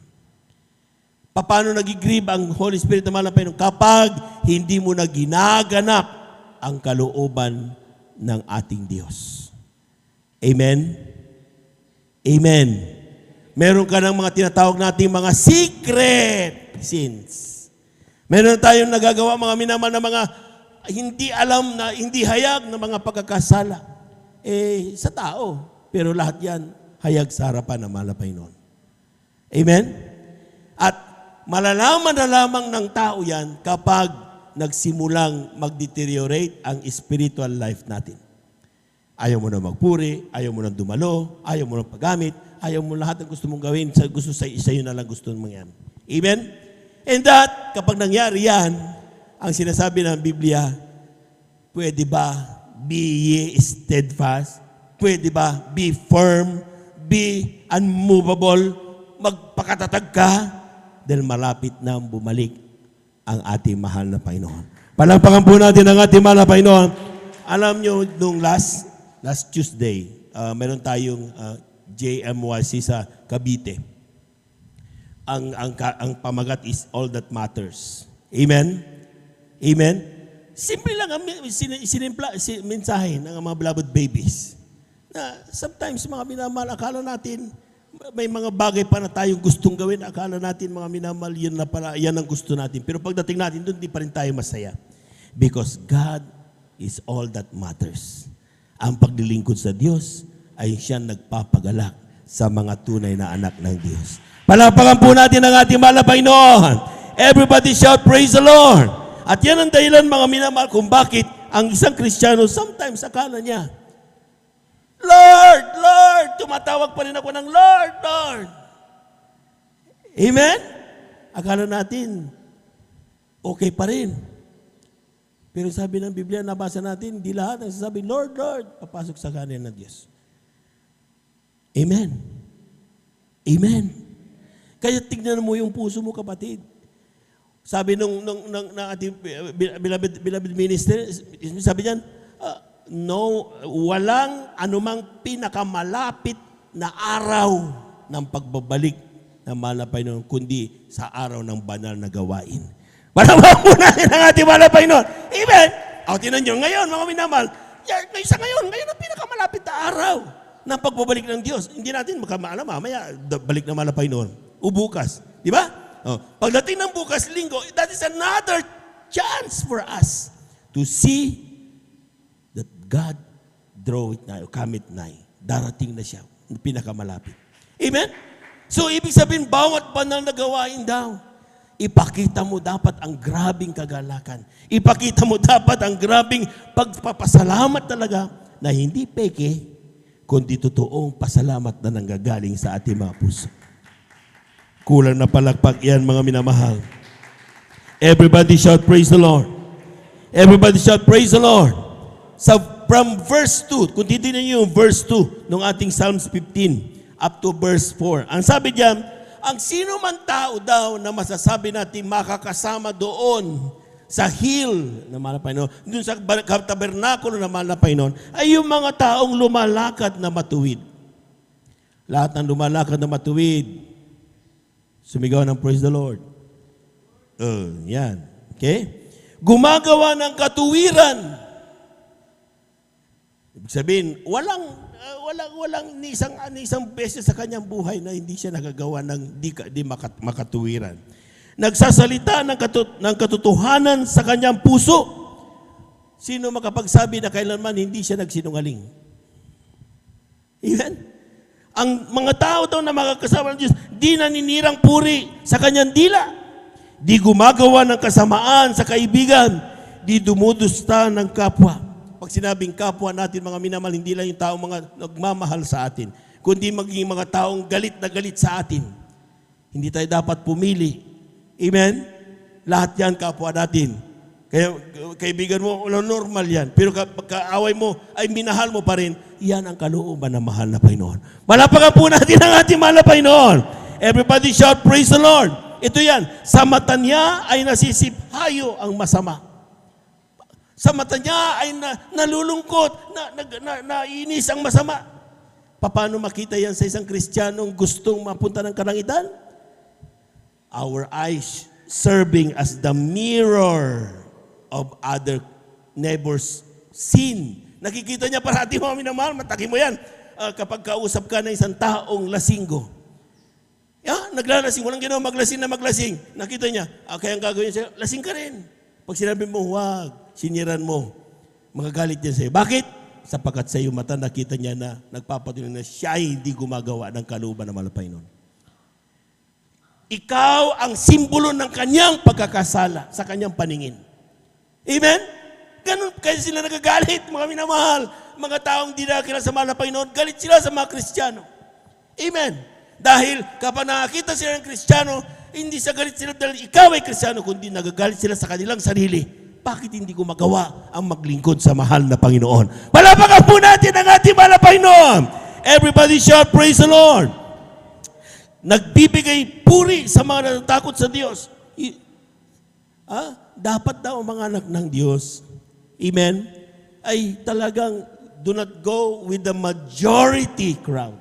Paano nagigrieve ang Holy Spirit na mahal na Panginoon? Kapag hindi mo na ginaganap ang kalooban ng ating Diyos. Amen? Amen. Meron ka ng mga tinatawag nating mga secret sins. Meron tayong nagagawa, mga minamahal, na mga hindi alam, na hindi hayag na mga pagkakasala. Sa tao. Pero lahat yan, hayag sa harapan ng mahal na Panginoon. Amen? At malalaman na lamang ng tao yan kapag nagsimulang mag-deteriorate ang spiritual life natin. Ayaw mo na magpuri, ayaw mo na dumalo, ayaw mo na paggamit, ayaw mo lahat ng gusto mong gawin, gusto sa iyo na lang gusto mong yan. Amen? And that, kapag nangyari yan, ang sinasabi ng Biblia, pwede ba be ye steadfast? Pwede ba be firm? Be unmovable? Magpakatatag ka? Dahil malapit na bumalik ang ating mahal na Panginoon. Palakpakan po natin ang ating mahal na Panginoon. Alam nyo, nung last Tuesday, meron tayong JMYC sa Cavite. Ang pamagat is All That Matters. Amen? Amen? Simple lang ang mensahe ng mga beloved babies. Na sometimes, mga minamahal, akala natin, may mga bagay pa na tayong gustong gawin. Akala natin, mga minamahal, yan ang gusto natin. Pero pagdating natin doon, di pa rin tayo masaya. Because God is all that matters. Ang paglilingkod sa Diyos ay siyang nagpapagalak sa mga tunay na anak ng Diyos. Palakpakan po natin ang ating mahal na Panginoon. Everybody shout, praise the Lord. At yan ang dahilan, mga minamahal, kung bakit ang isang Kristiyano, sometimes akala niya, Lord, Lord, tumatawag pa rin ako ng Lord, Lord. Amen? Akala natin, okay pa rin. Pero sabi ng Biblia, nabasa natin, hindi lahat ang sasabi, Lord, Lord, papasok sa kanan ng Diyos. Amen. Amen. Kaya tignan mo yung puso mo, kapatid. Sabi ng ating beloved minister, sabi niyan, no, walang anumang pinakamalapit na araw ng pagbabalik ng mahal na Panginoon, kundi sa araw ng banal na gawain. Malawang po natin ang ating mahal na Panginoon. Amen? O, tinan nyo, ngayon, mga minamahal, ngayon ang pinakamalapit na araw ng pagbabalik ng Diyos. Hindi natin makamaalam, mamaya, balik ng mahal na Panginoon. O bukas. Di ba? O, pagdating ng bukas, linggo, that is another chance for us to see that God draw it nigh, come it nigh. Darating na siya, pinakamalapit. Amen? So, ibig sabihin, bawat banal na gawain daw, ipakita mo dapat ang grabing kagalakan. Ipakita mo dapat ang grabing pagpapasalamat talaga na hindi peke, kundi totoong pasalamat na nanggagaling sa ating mga puso. Kulang na palakpak yan, mga minamahal. Everybody shout, praise the Lord. Everybody shout, praise the Lord. From verse 2, kung titignan niyo yung verse 2 ng ating Psalms 15 up to verse 4. Ang sabi diyan, ang sino man tao daw na masasabi natin makakasama doon sa hill na mahal na Panginoon, doon sa tabernakulo na mahal na Panginoon, ay yung mga taong lumalakad na matuwid. Lahat ng lumalakad na matuwid, sumigaw ng praise the Lord. Yan. Okay? Gumagawa ng katuwiran. Ibig sabihin, walang walang ni isang beses sa kanyang buhay na hindi siya nagagawa ng di makatuwiran. Nagsasalita ng katotohanan sa kanyang puso. Sino makapagsabi na kailanman hindi siya nagsinungaling? Amen? Ang mga tao daw na makakasama ng Diyos, di naninirang puri sa kanyang dila. Di gumagawa ng kasamaan sa kaibigan. Di dumudusta ng kapwa. Pag sinabing kapwa natin, mga minamahal, hindi lang yung taong mga nagmamahal sa atin, kundi maging mga taong galit na galit sa atin. Hindi tayo dapat pumili. Amen? Lahat yan kapwa natin. Kaya kaibigan mo, normal yan. Pero kapag kaaway mo, ay minahal mo pa rin, yan ang kalooban ng mahal na Panginoon. Malapakan po natin ang ating mahal na Panginoon. Everybody shout, praise the Lord. Ito yan, sa mata niya ay nasisiphayo ang masama. Sa mata niya ay nalulungkot, naiinis ang masama. Paano makita yan sa isang Kristiyanong gustong mapunta ng kalangitan? Our eyes serving as the mirror of other neighbors' sin. Nakikita niya parati, mga minamahal, mataki mo yan. Kapag kausap ka ng isang taong lasinggo, naglalasing, walang ginawa, maglasing na maglasing. Nakita niya, kaya ang gagawin siya, lasing ka rin. Pag sinabi mo, huwag, sinyiran mo, magagalit niya sa'yo. Bakit? Sapagkat sa iyo mata, nakita niya na nagpapatunay na siya ay hindi gumagawa ng kalooban ng mahal na Panginoon. Ikaw ang simbolo ng kanyang pagkakasala sa kanyang paningin. Amen? Ganun kaya sila nagagalit, mga minamahal. Mga taong di nakakilala sa mahal na Panginoon, galit sila sa mga Kristiyano. Amen? Dahil kapag nakakita sila ng Kristiyano, hindi sa galit sila dahil ikaw ay Kristiyano, kundi nagagalit sila sa kanilang sarili. Bakit hindi gumagawa ang maglingkod sa mahal na Panginoon? Palapakan po natin ang ating mahal na Panginoon. Everybody shout, praise the Lord. Nagbibigay puri sa mga natatakot sa Diyos. Dapat daw ang mga anak ng Diyos, amen, ay talagang do not go with the majority crowd.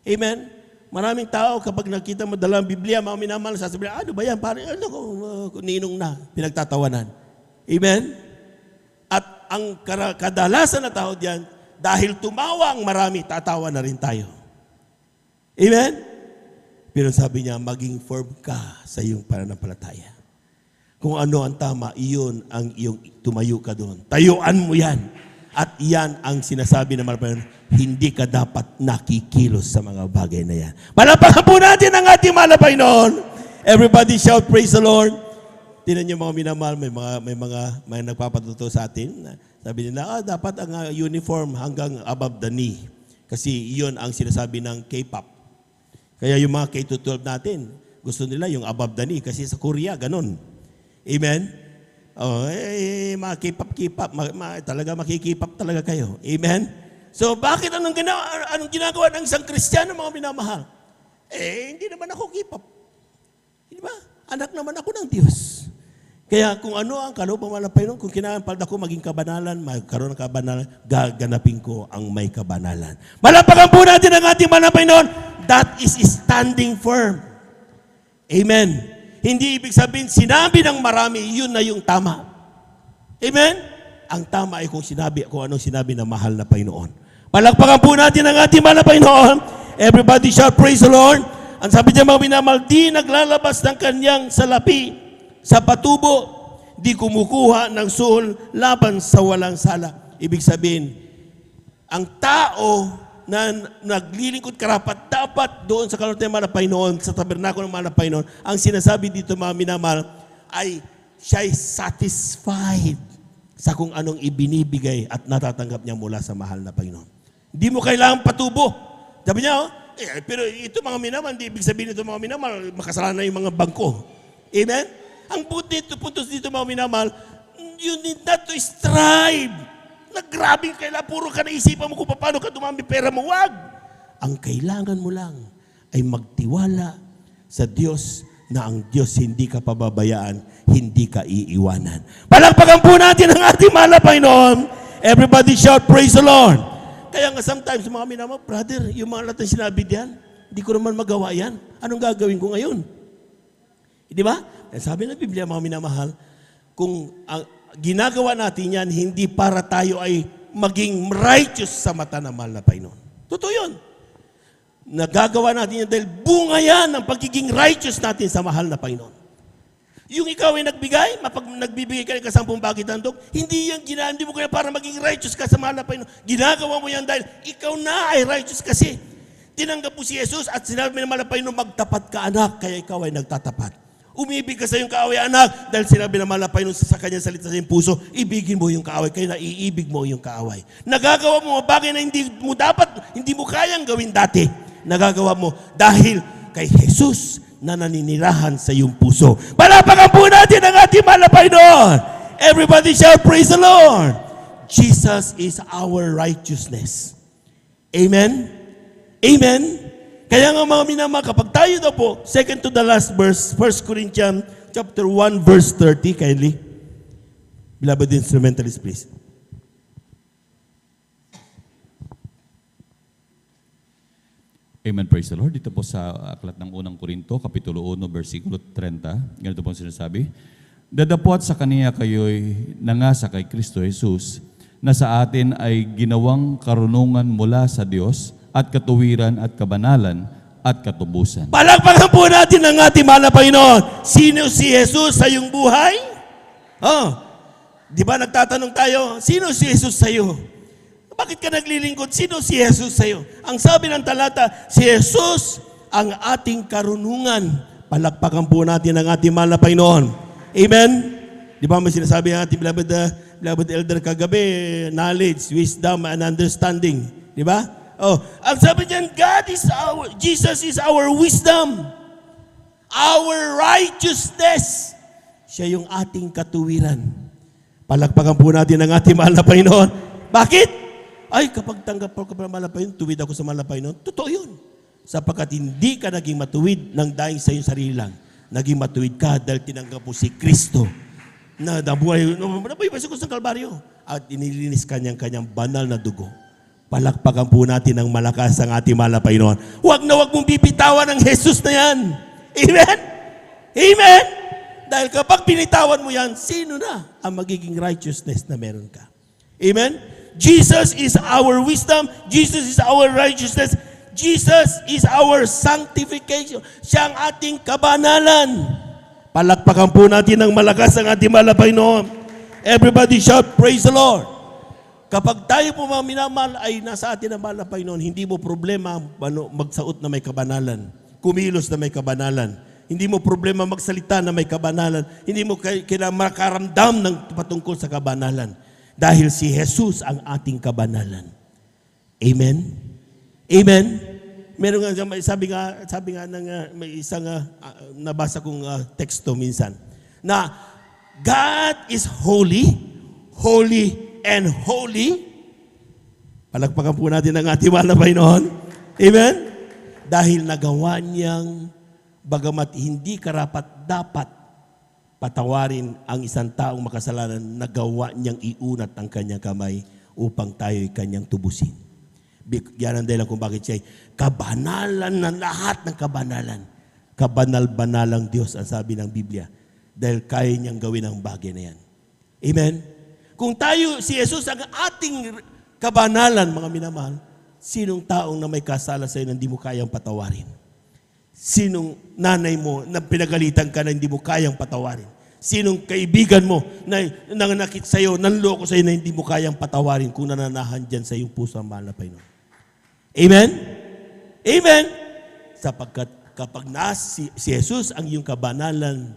Amen? Maraming tao kapag nakita mo dalang Biblia, mga minamahal, sasabihin, ano ba yan? Parang, ninong na, pinagtatawanan. Amen? At ang kadalasan na tao diyan, dahil tumawa ang marami, tatawa na rin tayo. Amen? Pero sabi niya, maging firm ka sa iyong pananampalataya. Kung ano ang tama, iyon ang iyong tumayo ka doon. Tayuan mo yan. At yan ang sinasabi ng mga hindi ka dapat nakikilos sa mga bagay na yan. Palapakan po natin ang ating mahal na Panginoon. Everybody shout, praise the Lord. Tinan niyo mga minamahal, may nagpapatuto sa atin. Sabi nila, dapat ang uniform hanggang above the knee. Kasi iyon ang sinasabi ng K-pop. Kaya yung mga K-12 natin, gusto nila yung above the knee. Kasi sa Korea, ganun. Amen? Mga K-pop, talaga makikipap talaga kayo. Amen? So, bakit anong ginagawa ng isang Kristiyano, mga minamahal? Hindi naman ako K-pop. Di ba? Anak naman ako ng Diyos. Kaya kung ano ang kalooban ng Panginoon, kung kinapalad ako maging kabanalan, magkaroon ng kabanalan, gaganapin ko ang may kabanalan. Malapakan po natin ang ating mahal na Panginoon. That is standing firm. Amen. Hindi ibig sabihin, sinabi ng marami, yun na yung tama. Amen? Ang tama ay kung anong sinabi ng mahal na Panginoon. Palakpakan po natin ang ating mahal na Panginoon. Everybody shout, praise the Lord. Ang sabi niya, mga minamahal, di naglalabas ng kanyang salapi sa patubo, di kumukuha ng suhol laban sa walang sala. Ibig sabihin, ang tao na naglilingkod karapat dapat doon sa kalooban ng mahal na Panginoon, sa tabernakulo ng mahal na Panginoon, ang sinasabi dito, mga minamahal, ay siya'y satisfied sa kung anong ibinibigay at natatanggap niya mula sa mahal na Panginoon. Hindi mo kailangan patubo. Sabi niya, pero ito mga minamahal, hindi ibig sabihin ito mga minamahal, makasalanan yung mga bangko. Amen? Ang puntos dito mga minamahal, you need not to strive. Nagrabing kailangan, puro ka naisipan mo kung paano ka dumami pera mo. Wag! Ang kailangan mo lang ay magtiwala sa Diyos na ang Diyos hindi ka pababayaan, hindi ka iiwanan. Palakpakan po natin ang ating mahal na Panginoon. Everybody shout, praise the Lord. Kaya nga sometimes, mga minamahal, brother, yung mga lahat ng sinabi diyan, hindi ko naman magawa yan. Anong gagawin ko ngayon? Di ba? Sabi ng Biblia, mga minamahal, kung ang ginagawa natin yan, hindi para tayo ay maging righteous sa mata ng mahal na Panginoon. Totoo yun. Nagagawa natin yan dahil bunga yan ng pagiging righteous natin sa mahal na Panginoon. Yung ikaw ay nagbigay, nagbibigay ka ng 10 bagay tandok, hindi mo kaya para maging righteous ka sa mahal na Panginoon. Ginagawa mo yan dahil ikaw na ay righteous kasi. Tinanggap mo si Jesus at sinabi ng mahal na Panginoon, magtapat ka anak, kaya ikaw ay nagtatapat. Umibig ka sa iyong kaaway anak dahil sinabi ng mahal na Panginoon sa kanyang salita sa iyong puso, ibigin mo yung kaaway, kaya naiibig mo yung kaaway. Nagagawa mo mga bagay na hindi mo kayang gawin dati. Nagagawa mo dahil kay Jesus na naninirahan sa iyong puso. Palapakan po natin ang ating mahal na Panginoon. Everybody shout, praise the Lord. Jesus is our righteousness. Amen? Amen? Kaya nga mga minamahal, kapag tayo daw po, second to the last verse, 1 Corinthians chapter 1 verse 30, kindly. Beloved instrumentalists, please. Amen, praise the Lord. Dito po sa aklat ng unang Korinto, Kapitulo 1, versikulo 30, ganito po sinasabi, dadapot sa kaniya kayo'y nangasa kay Kristo Jesus, na sa atin ay ginawang karunungan mula sa Diyos at katuwiran at kabanalan at katubusan. Palakpakan po natin ang ating mahal na Panginoon. Sino si Jesus sa iyong buhay? Di ba nagtatanong tayo, sino si Jesus sa iyo? Bakit ka naglilingkod? Sino si Jesus sa iyo? Ang sabi ng talata, si Jesus ang ating karunungan. Palakpakan po natin ang ating mahal na Panginoon. Amen? Di ba may sinasabi ang ating beloved elder kagabi, knowledge, wisdom, and understanding. Di ba? Ang sabi diyan, Jesus is our wisdom, our righteousness. Siya yung ating katuwiran. Palakpakan po natin ang ating mahal na Panginoon. Bakit? Ay, kapag tanggap ko ng mahal na Panginoon, tuwid ako sa mahal na Panginoon. Totoo yun. Sapagkat hindi ka naging matuwid ng dahil sa iyong sarili lang. Naging matuwid ka dahil tinanggap mo si Kristo na nabuhay pa sa krus ng Kalbaryo at inilinis kanyang banal na dugo. Palakpakan po natin ng malakas ang ating mahal na Panginoon. Huwag mong bibitawan ng Jesus na yan. Amen? Amen? Dahil kapag binitawan mo yan, sino na ang magiging righteousness na meron ka? Amen? Jesus is our wisdom. Jesus is our righteousness. Jesus is our sanctification. Siya ang ating kabanalan. Palakpakan po natin ng malakas ang ating mahal na Panginoon. Everybody shout, praise the Lord. Kapag tayo po mga minamahal ay nasa atin ang mahal na Panginoon, hindi mo problema magsaot na may kabanalan, kumilos na may kabanalan. Hindi mo problema magsalita na may kabanalan. Hindi mo kailangan makaramdam ng patungkol sa kabanalan. Dahil si Jesus ang ating kabanalan. Amen? Amen? Meron nga, sabi nga ng may isang nabasa kong teksto minsan, na God is holy, holy and holy. Palakpakan po natin ang ating mahal na Panginoon. Amen? Dahil nagawa niyang, bagamat hindi karapat-dapat patawarin ang isang taong makasalanan, nagawa niyang iunat ang kanyang kamay upang tayo'y kanyang tubusin. Yan ang dahilan kung bakit siya ay kabanalan ng lahat ng kabanalan. Kabanal-banalang Diyos ang sabi ng Biblia. Dahil kaya niyang gawin ang bagay na yan. Amen? Kung tayo, si Jesus ang ating kabanalan, mga minamahal, sinong taong na may kasala sa iyo na hindi mo kayang patawarin? Sinong nanay mo na pinagalitan ka na hindi mo kayang patawarin? Sinong kaibigan mo na nanganakit sa iyo, nanloko sa iyo na hindi mo kayang patawarin kung nananahan dyan sa iyong puso ang mahal na Panginoon? Amen? Amen? Sapagkat kapag si Jesus ang iyong kabanalan,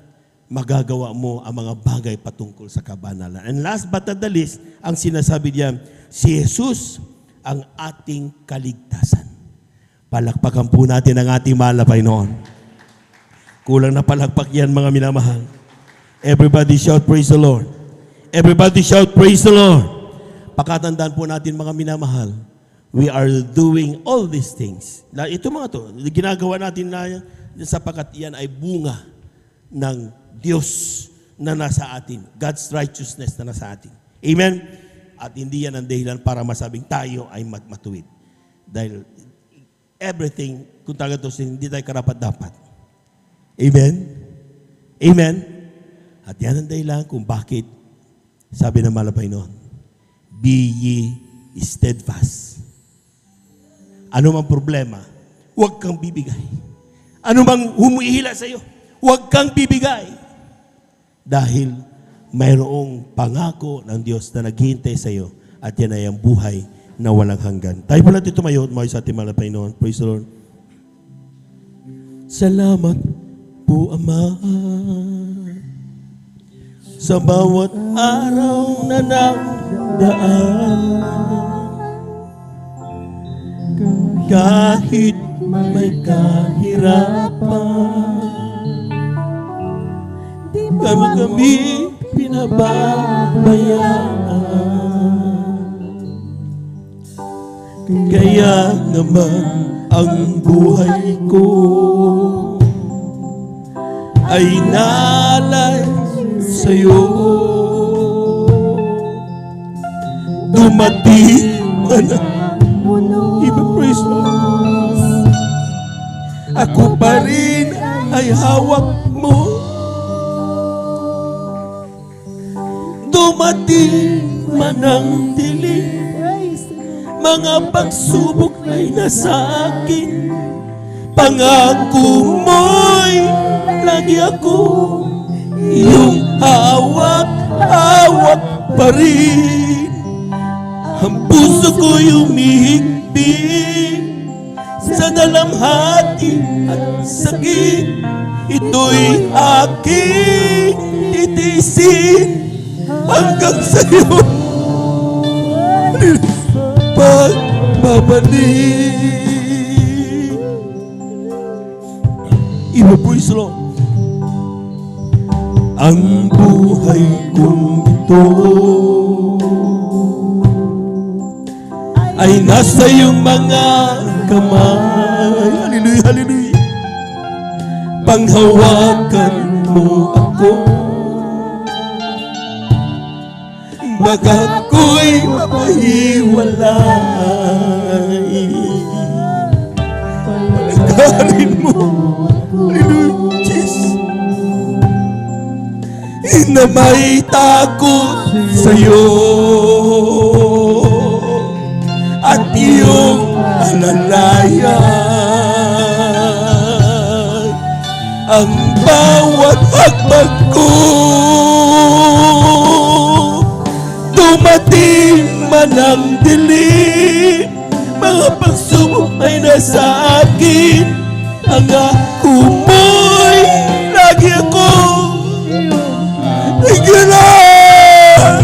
magagawa mo ang mga bagay patungkol sa kabanalan. And last but not the least, ang sinasabi diyan, si Jesus ang ating kaligtasan. Palakpakan po natin ang ating mahal na Panginoon. Kulang na palakpak yan, mga minamahal. Everybody shout, praise the Lord. Everybody shout, praise the Lord. Pakatandaan po natin, mga minamahal, we are doing all these things. Ito mga to, ginagawa natin na sapagkat yan ay bunga ng Diyos na nasa atin. God's righteousness na nasa atin. Amen? At hindi yan ang dahilan para masabing tayo ay matuwid. Dahil everything, kung tayo ito, hindi tayo karapat-dapat. Amen? Amen? At yan ang dahilan kung bakit, sabi ng mahal na Panginoon, be ye steadfast. Ano mang problema, huwag kang bibigay. Ano mang humihila sa iyo, huwag kang bibigay. Dahil mayroong pangako ng Diyos na naghihintay sa iyo at yan ay ang buhay na walang hanggan. Tayo pala dito tumayo at sa ating mahal na Panginoon. Praise the Lord. Salamat po, Ama, sa bawat araw na nagdaan. Kahit may kahirapan, kami pinababayaan. Kaya naman ang buhay ko ay nalay sa'yo. Dumating man ang praise Lord. Ako pa rin ay hawak mo. Dumating man ang dilim, mga pagsubok ay nasa akin. Pangako mo'y lagi ako iyong hawak pa rin. Ang puso ko'y umihigpit sa dalamhati at sakit. Ito'y aking titiisin hanggang sa'yo pagbabalik. Praise the Lord. Ang buhay kong ito ay nasa iyong mga kamay. Hallelujah, hallelujah. Panghawakan mo ako, baka ako'y mapahiwalay. Palagarin mo, hallelujah, Jesus, na may takot sa'yo at iyong alalayan. Ang bawat hakbang ko, dumating man ang dilim, mga pagsubok ay nasa akin. Ang ako mo'y lagi ako tignan.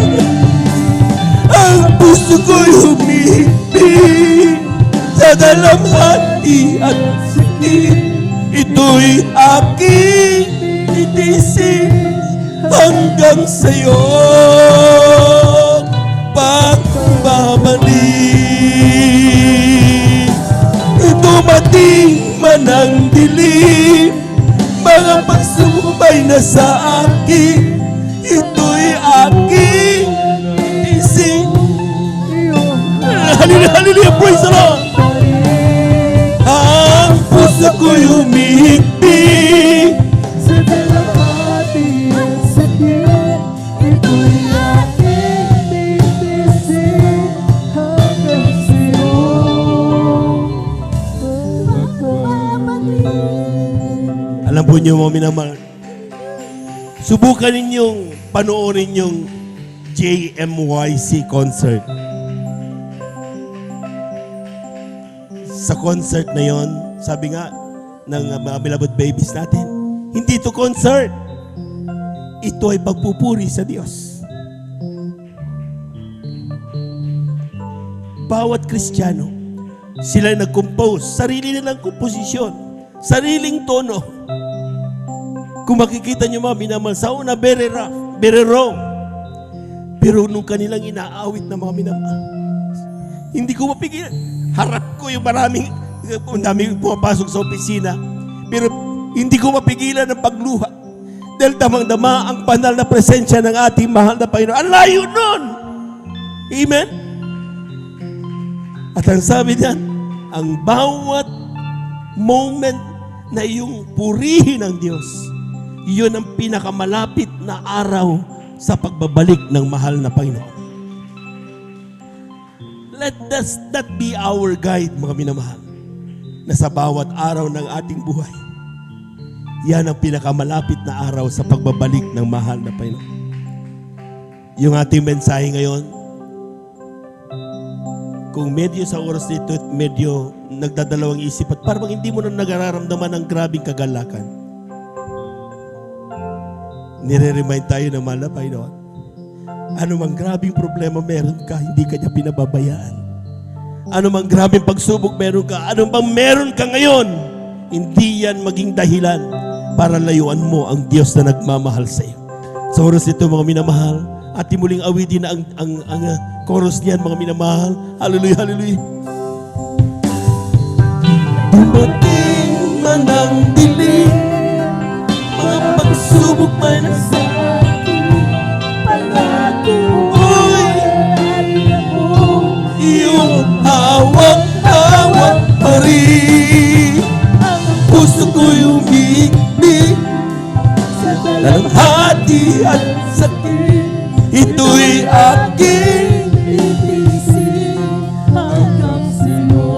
Ang puso ko'y humihigpit sa dalamhati at sakit. Ito'y aking titiisin hanggang sa'yo pagbabalik. Dumating man ang dilim, mga pagsubok ay nasa akin. Ito'y aking titiisin. Hallelujah, hallelujah, praise the Lord. Ang puso ko'y humihigpit Sa dalamhati at sakit, ito'y aking titiisin hanggang sa'yo pagbabalik. Alam po niyo mga minamahal, subukan ninyong panoorin yung JMYC concert. Sa concert na yon, sabi nga ng mga beloved babies natin, hindi ito concert. Ito ay pagpupuri sa Diyos. Bawat Kristiyano, sila nag-compose, sarili nilang komposisyon, sariling tono. Kung makikita nyo mga minamahal, sa una, very rough, very raw. Pero nung kanilang inaawit na mga minamahal, hindi ko mapigilan. Harap ko yung daming pumapasok sa opisina. Pero hindi ko mapigilan ang pagluha. Dahil damang-dama ang banal na presensya ng ating mahal na Panginoon. Ang layo nun! Amen? At ang sabi niyan, ang bawat moment na iyong purihin ng Diyos, iyon ang pinakamalapit na araw sa pagbabalik ng mahal na Panginoon. Let that be our guide, mga minamahal, na sa bawat araw ng ating buhay, yan ang pinakamalapit na araw sa pagbabalik ng mahal na Panginoon. Yung ating mensahe ngayon, kung medyo sa oras nito, medyo nagdadalawang isip at parang hindi mo na nagararamdaman ng grabing kagalakan, nire-remind tayo ng mahal na Panginoon. Ano mang grabing problema meron ka, hindi ka niya pinababayaan. Ano mang grabing pagsubok meron ka, ano bang meron ka ngayon, hindi yan maging dahilan para layuan mo ang Diyos na nagmamahal sa iyo. Sa oras nito, mga minamahal, at muling awitin na ang chorus niyan, mga minamahal. Hallelujah, hallelujah. Dumating man ang dilim, mga pagsubok man ang iyong hawak-hawak pa rin. Ang puso ko'y umibig sa dalamhati at sakit. Ito'y aking ibigin hanggang sa'yo.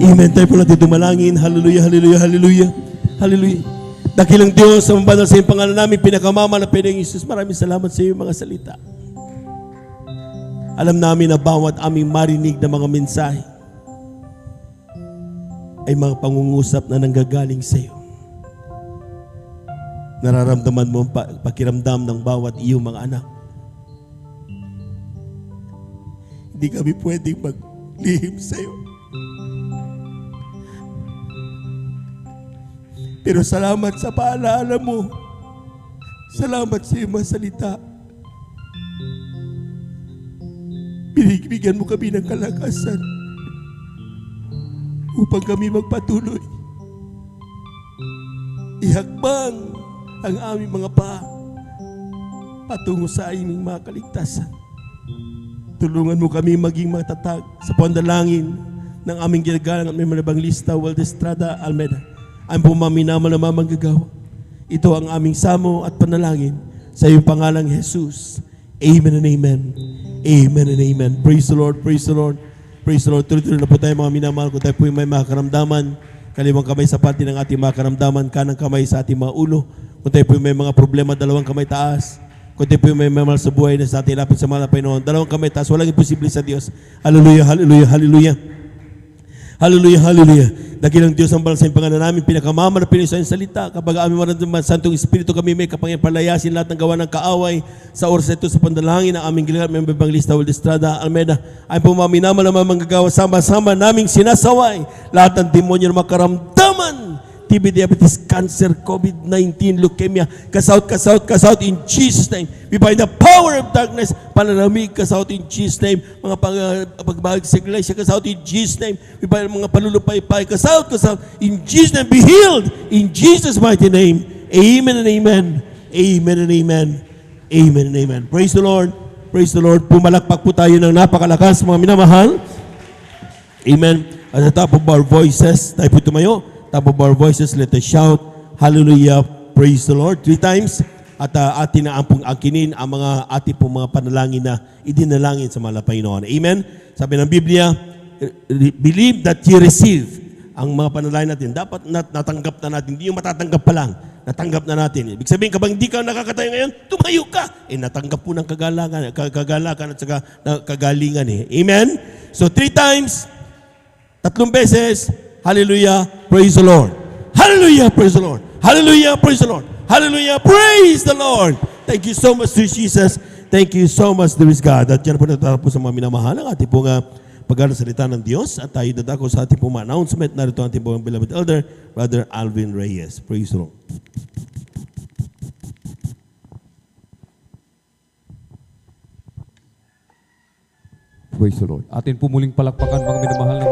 Amen. Tayo po natin dumalangin. Hallelujah, hallelujah, hallelujah. Hallelujah. Dakilang Diyos, sa mabanal sa iyong pangalan namin, pinakamama na Panginoong Isus, maraming salamat sa iyo mga salita. Alam namin na bawat aming marinig na mga mensahe ay mga pangungusap na nanggagaling sa iyo. Nararamdaman mo ang pakiramdam ng bawat iyong mga anak. Hindi kami pwedeng maglihim sa iyo. Pero salamat sa paalala mo. Salamat sa iyong mga salita. Binibigyan mo kami ng kalakasan upang kami magpatuloy. Ihakbang ang aming mga paa patungo sa aming mga kaligtasan. Tulungan mo kami maging matatag sa pandalangin ng aming ginagalang at may Evangelista Waldes Estrada Almeida. Ang pumaminamal na mamanggagawa. Ito ang aming samo at panalangin sa iyong pangalang Jesus. Amen and amen. Amen and amen. Praise the Lord, praise the Lord, praise the Lord. Tuloy-tuloy na po tayo mga minamahal. Kung tayo po may mga karamdaman, kaliwang kamay sa pati ng ating mga karamdaman, kanang kamay sa ating mga ulo. Kung tayo po may mga problema, dalawang kamay taas. Kung tayo po may mahal sa buhay na sa ating lapit sa mga Panginoon, dalawang kamay taas. Walang imposible sa Diyos. Hallelujah, hallelujah, hallelujah. Hallelujah, hallelujah. Dakilang Diyos ang banal sa iyong pangalan namin, pinakamama na Panginoon sa iyong salita. Kapag aming maramdaman, Santong Espiritu, kami may kapangyarihan palayasin lahat ng gawa ng kaaway sa oras ito sa pandalangin ng aming ginagawa, may Evangelista Waldes Estrada Almeida. Ay pumaminaman na manggagawa, sama-sama naming sinasaway lahat ng demonyo na makaramdaman. TB, diabetes, cancer, COVID-19, leukemia, kasaut in Jesus' name. We bind the power of darkness, pananamig, kasaut in Jesus' name. Mga pagbahag sa iglesia, kasaut in Jesus' name. We bind mga palulupay-pay, kasaut in Jesus' name. Be healed in Jesus' mighty name. Amen and amen. Amen and amen. Amen and amen. Praise the Lord. Praise the Lord. Pumalakpak po tayo ng napakalakas, mga minamahal. Amen. At the top of our voices, tayo po tumayo. Top of our voices, let us shout, hallelujah, praise the Lord, 3 times. At atin na ampong angkinin ang mga ating pong mga panalangin na idinalangin sa mga Panginoon. Amen? Sabi ng Biblia, believe that you receive ang mga panalangin natin. Dapat natanggap na natin. Hindi yung matatanggap pa lang. Natanggap na natin. Ibig sabihin, kapag hindi ka nakakatayo ngayon, tumayo ka. Natanggap po ng kagalakan at saka kagalingan. Amen? So 3 times, 3 beses, hallelujah, praise the Lord. Hallelujah, praise the Lord. Hallelujah, praise the Lord. Hallelujah, praise the Lord. Thank you so much, dear Jesus. Thank you so much, dear God. At yan po natatapos sa mga minamahal ang ating pong pag-aasalita ng Diyos. At tayo dadako sa ating pong announcement. Narito ang ating pong beloved elder, Brother Alvin Reyes. Praise the Lord. Praise the Lord. Atin po muling palakpakan mga minamahal ng